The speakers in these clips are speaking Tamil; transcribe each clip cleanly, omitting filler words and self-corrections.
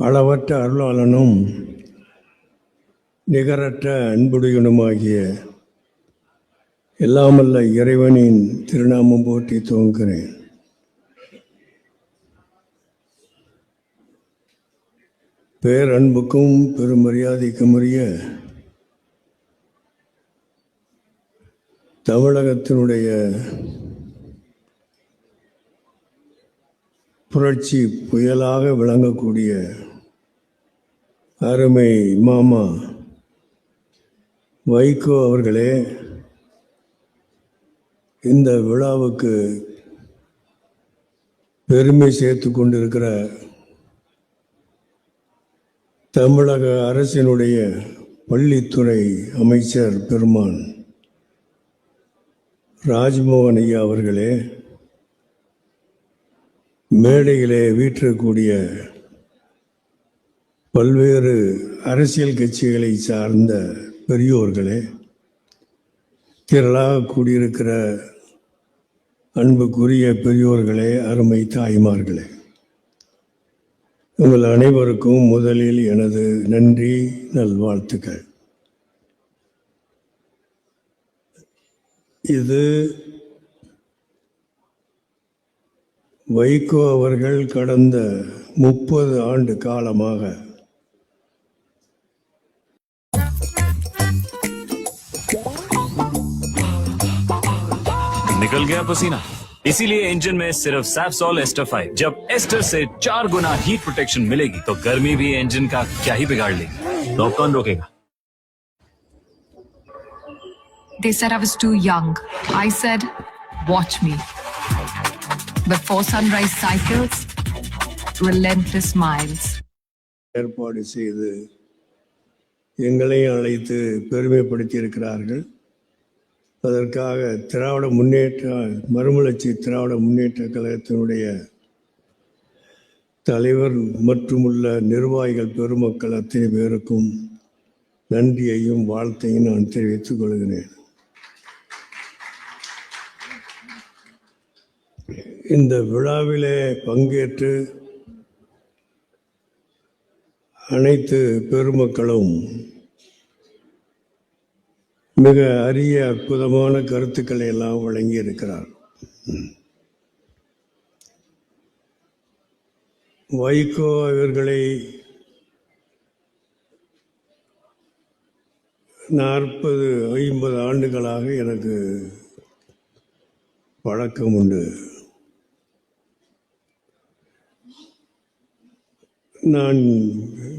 அளவற்ற அருளாளனும் நிகரற்ற அன்புடையனுமாகிய எல்லாமல்ல இறைவனின் திருநாமம் போற்றி துவங்குகிறேன். பேரன்புக்கும் பெருமரியாதைக்கும் உரிய தமிழகத்தினுடைய புரட்சி புயலாக விளங்கக்கூடிய அருமை மாமா வைகோ அவர்களே, இந்த விழாவுக்கு பெருமை சேர்த்து கொண்டிருக்கிற தமிழக அரசினுடைய பள்ளித்துறை அமைச்சர் பெருமான் ராஜ்மோகன் ஐயா அவர்களே, மேடையிலே வீற்றக்கூடிய பல்வேறு அரசியல் கட்சிகளை சார்ந்த பெரியோர்களே, திரளாக கூடியிருக்கிற அன்புக்குரிய பெரியோர்களே, அருமை தாய்மார்களே, உங்கள் அனைவருக்கும் முதலில் எனது நன்றி, நல்வாழ்த்துக்கள். இது வைகோ அவர்கள் கடந்த 30 ஆண்டு காலமாக निकल गया पसीना, इसीलिए इंजन में सिर्फ सैफ्सॉल एस्टर 5। जब एस्टर से 4 गुना हीट प्रोटेक्शन मिलेगी तो गर्मी भी इंजन का क्या ही बिगाड़ लेगी। तो कौन रोकेगा? They said I was too young. I said, watch me. Before sunrise cycles, relentless miles. ஏற்பாடு செய்து எங்களையும் அழைத்து பெருமைப்படுத்தி இருக்கிறார்கள். அதற்காக மறுமலர்ச்சி திராவிட முன்னேற்ற கழகத்தினுடைய தலைவர் மற்றும் உள்ள நிர்வாகிகள் பெருமக்கள் அத்தனை பேருக்கும் நன்றியையும் வாழ்த்தையும் நான் தெரிவித்துக் கொள்கிறேன். இந்த விழாவிலே பங்கேற்று அனைத்து பெருமக்களும் மிக அரிய அற்புதமான கருத்துக்களை எல்லாம் வழங்கி இருக்கிறார். வைகோ அவர்களை 40-50 ஆண்டுகளாக எனக்கு பழக்கம் உண்டு. நான்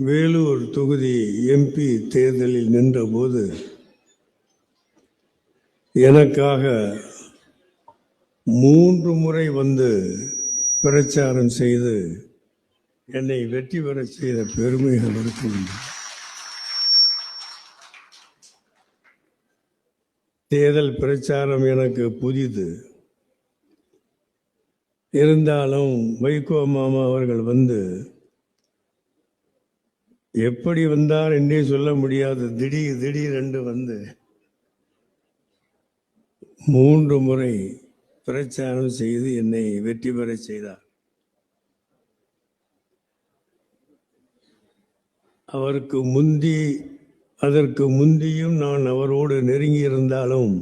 வேலூர் தொகுதி எம்பி தேர்தலில் நின்றபோது எனக்காக 3 முறை வந்து பிரச்சாரம் செய்து என்னை வெற்றி பெற செய்த பெருமை அவருக்கு உண்டு. தேர்தல் பிரச்சாரம் எனக்கு புதிது இருந்தாலும் வைகோ மாமா அவர்கள் வந்து எப்படி வந்தார் என்றே சொல்ல முடியாது. திடீரென்று வந்து 3 முறை பிரச்சாரம் செய்து என்னை வெற்றி பெற செய்தார். அதற்கு முந்தியும் நான் அவரோடு நெருங்கி இருந்தாலும்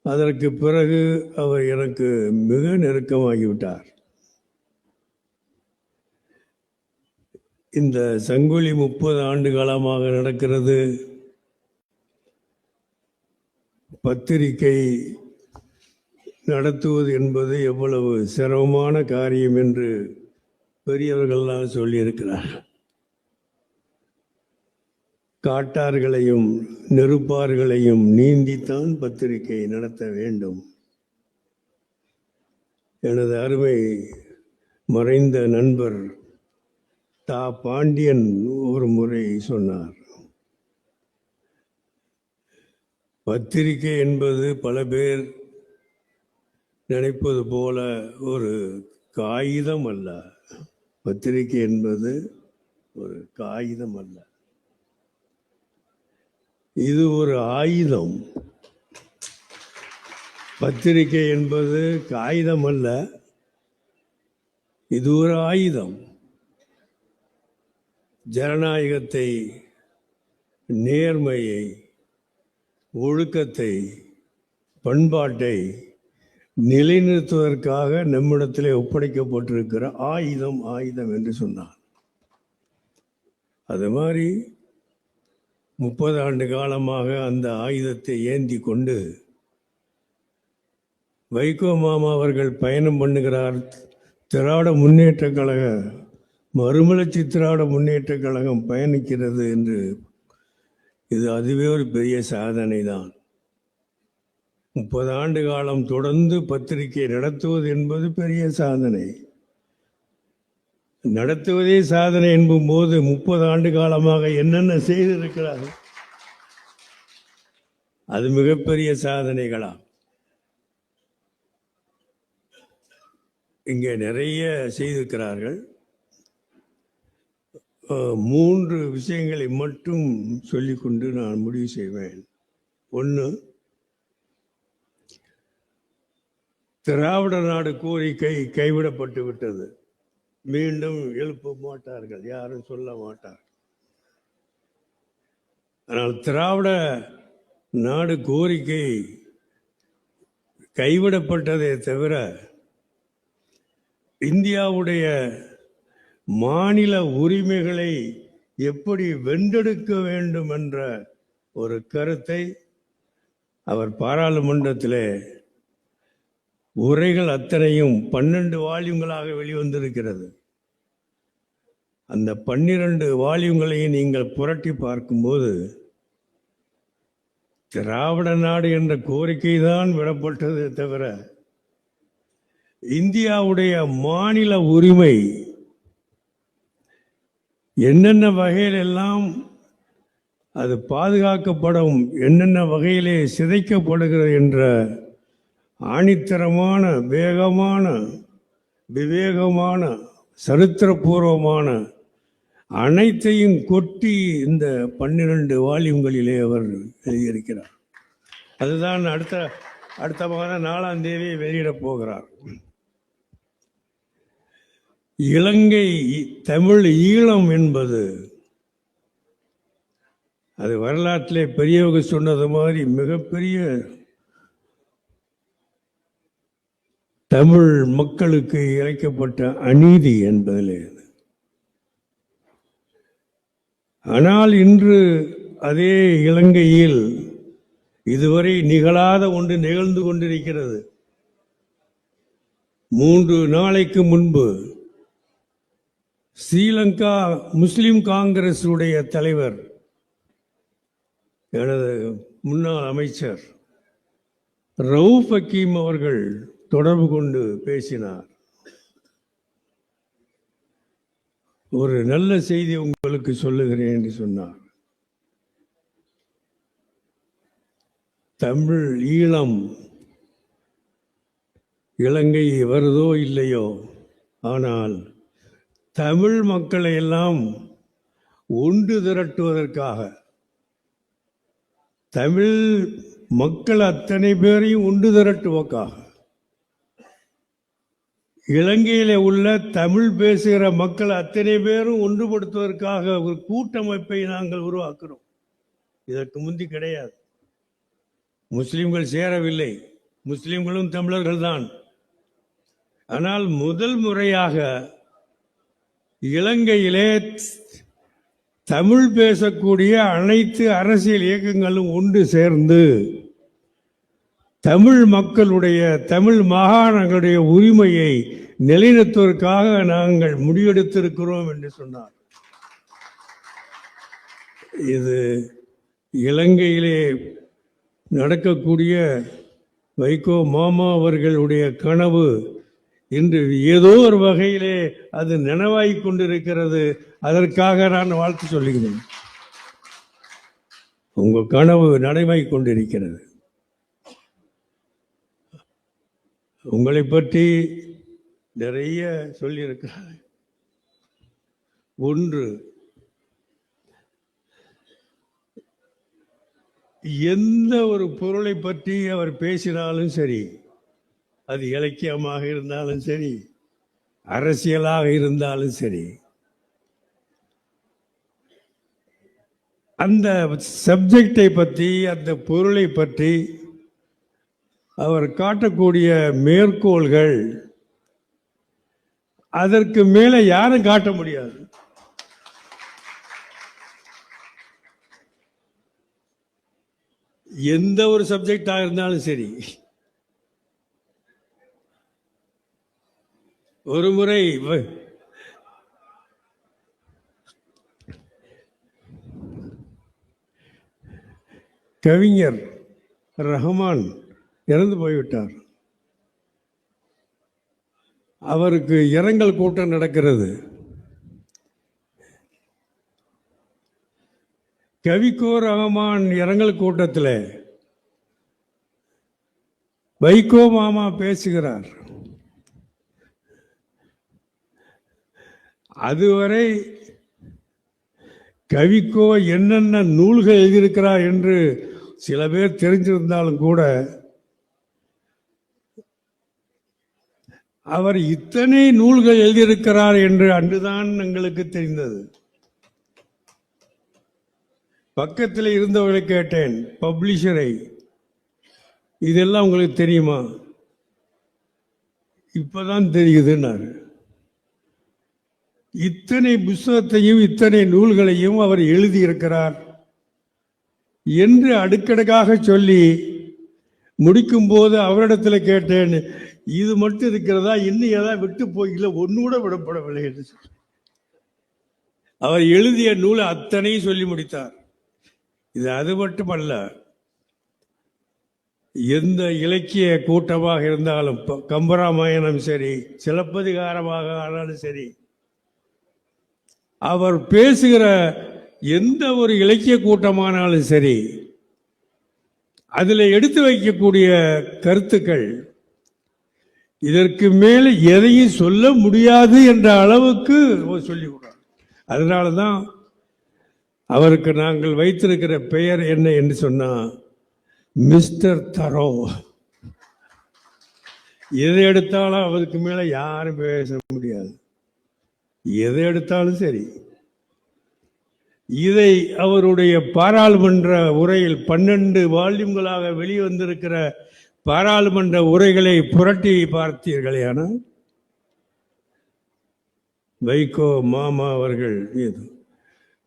அதற்கு பிறகு அவர் எனக்கு மிக நெருக்கமாகிவிட்டார். இந்த சங்கொலி 30 ஆண்டு காலமாக நடக்கிறது. பத்திரிகை நடத்துவது என்பது எவ்வளவு சிரமமான காரியம் என்று பெரியவர்கள்லாம் சொல்லியிருக்கிறார். காட்டார்களையும் நெருப்பார்களையும் நீந்தித்தான் பத்திரிகை நடத்த வேண்டும். எனது அருமை மறைந்த நண்பர் தா பாண்டியன் ஒரு முறை சொன்னார், பத்திரிகை என்பது பல பேர் நினைப்பது போல ஒரு காகிதம் அல்ல. பத்திரிகை என்பது ஒரு காகிதம் அல்ல, இது ஒரு ஆயுதம். பத்திரிகை என்பது காகிதம் அல்ல, இது ஒரு ஆயுதம். ஜனநாயகத்தை, நேர்மையை, ஒழுக்கத்தை, பண்பாட்டை நிலைநிறுத்துவதற்காக நம்மிடத்திலே ஒப்படைக்கப்பட்டிருக்கிற ஆயுதம் என்று சொன்னார். அது மாதிரி 30 ஆண்டு காலமாக அந்த ஆயுதத்தை ஏந்தி கொண்டு வைகோ மாமா அவர்கள் பயணம் பண்ணுகிறார். திராவிட முன்னேற்ற கழக, மறுமலர்ச்சி திராவிட முன்னேற்ற கழகம் பயணிக்கிறது என்று, அதுவே ஒரு பெரிய சாதனை தான். 30 ஆண்டு காலம் தொடர்ந்து பத்திரிகை நடத்துவது என்பது பெரிய சாதனை. நடத்துவதே சாதனை என்பும் போது 30 ஆண்டு காலமாக என்னென்ன செய்திருக்கிறார்கள், அது மிகப்பெரிய சாதனைகளா. இங்கே நிறைய செய்திருக்கிறார்கள். 3 விஷயங்களை மட்டும் சொல்லிக்கொண்டு நான் முடிவு செய்வேன். 1, திராவிட நாடு கோரிக்கை கைவிடப்பட்டு விட்டது. மீண்டும் எழுப்ப மாட்டார்கள், யாரும் சொல்ல மாட்டார். ஆனால் திராவிட நாடு கோரிக்கை கைவிடப்பட்டதை தவிர இந்தியாவுடைய மாநில உரிமைகளை எப்படி வென்றெடுக்க வேண்டும் என்ற ஒரு கருத்தை அவர் பாராளுமன்றத்திலே உரைகள் அத்தனையும் 12 வால்யூம்களாக வெளிவந்திருக்கிறது. அந்த 12 வால்யூம்களையும் நீங்கள் புரட்டி பார்க்கும்போது திராவிட நாடு என்ற கோரிக்கை தான் விடப்பட்டது தவிர இந்தியாவுடைய மாநில உரிமை என்னென்ன வகையிலெல்லாம் அது பாதுகாக்கப்படும், என்னென்ன வகையிலே சிதைக்கப்படுகிறது என்ற ஆணித்தரமான, வேகமான, விவேகமான, சரித்திரபூர்வமான அனைத்தையும் கொட்டி இந்த 12 வால்யூம்களிலே அவர் எழுதியிருக்கிறார். அதுதான் அடுத்த மாதம் 4ஆம் தேதி வெளியிடப் போகிறார். இலங்கை தமிழ் ஈழம் என்பது, அது வரலாற்றிலே பெரியவங்க சொன்னது மாதிரி மிகப்பெரிய தமிழ் மக்களுக்கு இழைக்கப்பட்ட அநீதி என்பதிலே. ஆனால் இன்று அதே இலங்கையில் இதுவரை நிகழாத ஒன்று நிகழ்ந்து கொண்டிருக்கிறது. 3 நாளைக்கு முன்பு ஸ்ரீலங்கா முஸ்லிம் காங்கிரஸ் உடைய தலைவர், எனது முன்னாள் அமைச்சர் ரவுஃப் ஹக்கீம் அவர்கள் தொடர்பு கொண்டு பேசினார். ஒரு நல்ல செய்தி உங்களுக்கு சொல்லுகிறேன் என்று சொன்னார். தமிழ் ஈழம் இலங்கை வருதோ இல்லையோ, ஆனால் தமிழ் மக்களை எல்லாம் ஒன்று திரட்டுவதற்காக, தமிழ் மக்கள் அத்தனை பேரையும் ஒன்று திரட்டுவதற்காக, இலங்கையில உள்ள தமிழ் பேசுகிற மக்கள் அத்தனை பேரும் ஒன்றுபடுத்துவதற்காக ஒரு கூட்டமைப்பை நாங்கள் உருவாக்குறோம். இதற்கு முந்தி கிடையாது. முஸ்லிம்கள் சேரவில்லை, முஸ்லிம்களும் தமிழர்கள் தான். ஆனால் முதல் முறையாக இலங்கையிலே தமிழ் பேசக்கூடிய அனைத்து அரசியல் இயக்கங்களும் ஒன்று சேர்ந்து தமிழ் மக்களுடைய, தமிழ் மாகாணங்களுடைய உரிமையை நிலைநிறுத்துவதற்காக நாங்கள் முடிவெடுத்திருக்கிறோம் என்று சொன்னார். இது இலங்கையிலே நடக்கக்கூடிய வைகோ மாமா அவர்களுடைய கனவு இன்று ஏதோ ஒரு வகையிலே அது நனவாகிக் கொண்டிருக்கிறது. அதற்காக நான் வாழ்த்து சொல்லுகிறேன். உங்க கனவு நனவாகிக் கொண்டிருக்கிறது. உங்களை பற்றி நிறைய சொல்லியிருக்கிறார். ஒன்று, எந்த ஒரு பொருளை பற்றி அவர் பேசினாலும் சரி, அது இலக்கியமாக இருந்தாலும் சரி, அரசியலாக இருந்தாலும் சரி, அந்த சப்ஜெக்டை பற்றி, அந்த பொருளை பற்றி அவர் காட்டக்கூடிய மேற்கோள்கள் அதற்கு மேலே யாரும் காட்ட முடியாது. எந்த ஒரு சப்ஜெக்டாக இருந்தாலும் சரி. ஒரு முறை கவிஞர் ரஹ்மான் இறந்து போய்விட்டார். அவருக்கு இரங்கல் கூட்டம் நடக்கிறது. கவிக்கோ ரஹ்மான் இரங்கல் கூட்டத்தில் வைகோ மாமா பேசுகிறார். அதுவரை கவிக்கோ என்னென்ன நூல்கள் எழுதியிருக்கிறார் என்று சில பேர் தெரிஞ்சிருந்தாலும் கூட அவர் இத்தனை நூல்கள் எழுதியிருக்கிறார் என்று அன்றுதான் எங்களுக்கு தெரிந்தது. பக்கத்தில் இருந்தவர்களை கேட்டேன், பப்ளிஷரை, இதெல்லாம் உங்களுக்கு தெரியுமா? இப்பதான் தெரியுதுன்னாரு. இத்தனை புத்தகத்தையும் இத்தனை நூல்களையும் அவர் எழுதியிருக்கிறார் என்று அடுக்கடுக்காக சொல்லி முடிக்கும் போது அவரிடத்தில் கேட்டேன், இது மட்டும் இருக்கிறதா, இன்னும் ஏதாவது விட்டு போகல? ஒன்னு கூட விடப்படவில்லை என்று சொல்லி அவர் எழுதிய நூலை அத்தனையும் சொல்லி முடித்தார். இது அது மட்டுமல்ல, எந்த இலக்கிய கூட்டமாக இருந்தாலும், கம்பராமாயணம் சரி, சிலப்பதிகாரமாக ஆனாலும் சரி, அவர் பேசுகிற எந்த ஒரு இலக்கிய கூட்டமானாலும் சரி, அதில் எடுத்து வைக்கக்கூடிய கருத்துக்கள் இதற்கு மேலே எதையும் சொல்ல முடியாது என்ற அளவுக்கு சொல்லிவிடுறார். அதனால தான் அவருக்கு நாங்கள் வைத்திருக்கிற பெயர் என்ன என்று சொன்னா, மிஸ்டர் தரோ. எதை எடுத்தாலும் அவருக்கு மேலே யாரும் பேச முடியாது. எதை எடுத்தாலும் சரி. இதை அவருடைய பாராளுமன்ற உரையில் 12 வால்யூம்களாக வெளிவந்திருக்கிற பாராளுமன்ற உரைகளை புரட்டி பார்த்தீர்களே, ஆனால் வைகோ மாமா அவர்கள்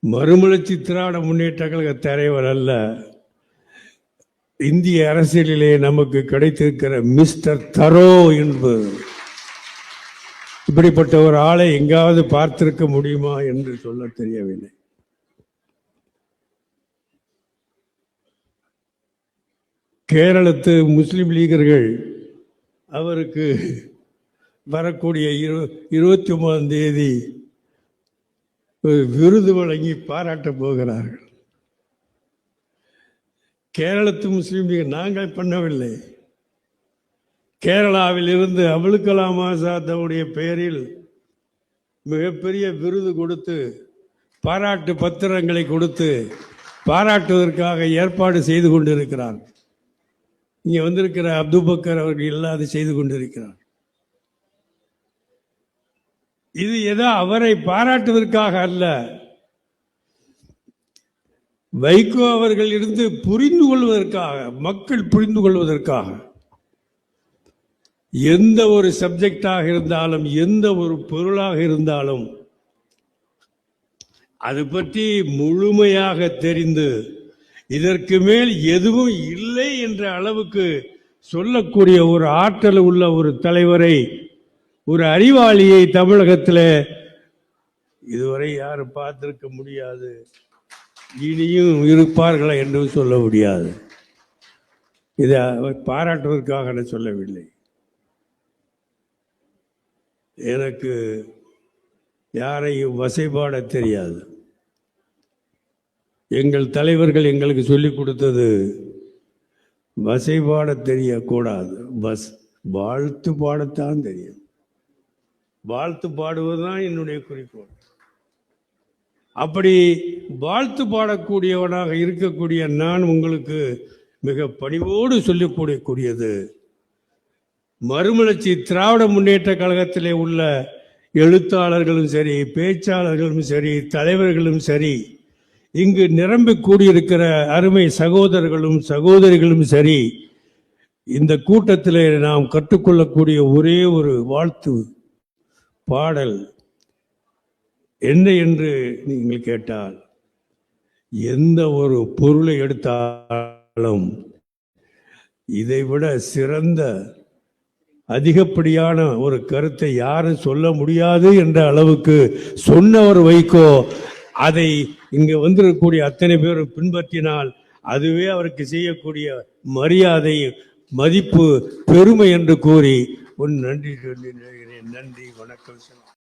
மறுமலர்ச்சி திராவிட முன்னேற்ற கழக தலைவர் அல்ல, இந்திய அரசியலிலே நமக்கு கிடைத்திருக்கிற மிஸ்டர் தரோ என்பது. இப்படிப்பட்ட ஒரு ஆளை எங்காவது பார்த்திருக்க முடியுமா என்று சொல்ல தெரியவில்லை. கேரளத்து முஸ்லிம் லீகர்கள் அவருக்கு வரக்கூடிய 29ஆம் தேதி விருது வழங்கி பாராட்ட போகிறார்கள். கேரளத்து முஸ்லிம் லீக் நாங்கள் பண்ணவில்லை. கேரளாவில் இருந்து அபுல் கலாம் ஆசாத் அவருடைய பெயரில் மிகப்பெரிய விருது கொடுத்து, பாராட்டு பத்திரங்களை கொடுத்து பாராட்டுவதற்காக ஏற்பாடு செய்து கொண்டிருக்கிறார். இங்கே வந்திருக்கிற அப்துபக்கர் அவர்கள் இல்லாது செய்து கொண்டிருக்கிறார். இது ஏதோ அவரை பாராட்டுவதற்காக அல்ல, வைகோ அவர்கள் இருந்து புரிந்து கொள்வதற்காக, மக்கள் புரிந்து கொள்வதற்காக. எந்த ஒரு சப்ஜெக்டாக இருந்தாலும், எந்த ஒரு பொருளாக இருந்தாலும் அது பற்றி முழுமையாக தெரிந்து இதற்கு மேல் எதுவும் இல்லை என்ற அளவுக்கு சொல்லக்கூடிய ஒரு ஆற்றல் உள்ள ஒரு தலைவரை, ஒரு அறிவாளியை தமிழகத்தில் இதுவரை யாரும் பார்த்திருக்க முடியாது, இனியும் இருப்பார்களா என்றும் சொல்ல முடியாது. இதை பாராட்டுவதற்காக நான் சொல்லவில்லை. எனக்கு யாரையும் வசைபாட தெரியாது. எங்கள் தலைவர்கள் எங்களுக்கு சொல்லிக் கொடுத்தது வசைபாட தெரியக்கூடாது, வாழ்த்து பாடத்தான் தெரியும். வாழ்த்து பாடுவதுதான் என்னுடைய குறிக்கோள். அப்படி வாழ்த்து பாடக்கூடியவனாக இருக்கக்கூடிய நான் உங்களுக்கு மிக பணிவோடு சொல்லிக்கூடியது, மறுமலர்ச்சி திராவிட முன்னேற்ற கழகத்திலே உள்ள எழுத்தாளர்களும் சரி, பேச்சாளர்களும் சரி, தலைவர்களும் சரி, இங்கு நிரம்பி கூடியிருக்கிற அருமை சகோதரர்களும் சகோதரிகளும் சரி, இந்த கூட்டத்தில் நாம் கற்றுக்கொள்ளக்கூடிய ஒரே ஒரு வாழ்த்து பாடல் என்ன என்று நீங்கள் கேட்டால், எந்த ஒரு பொருளை எடுத்தாலும் இதைவிட சிறந்த அதிகப்படியான ஒரு கருத்தை யாரும் சொல்ல முடியாது என்ற அளவுக்கு சொன்னவர் வைகோ. அதை இங்கு வந்திருக்கக்கூடிய அத்தனை பேரும் பின்பற்றினால் அதுவே அவருக்கு செய்யக்கூடிய மரியாதை, மதிப்பு, பெருமை என்று கூறி நன்றி சொல்லி நன்றி, வணக்கம்.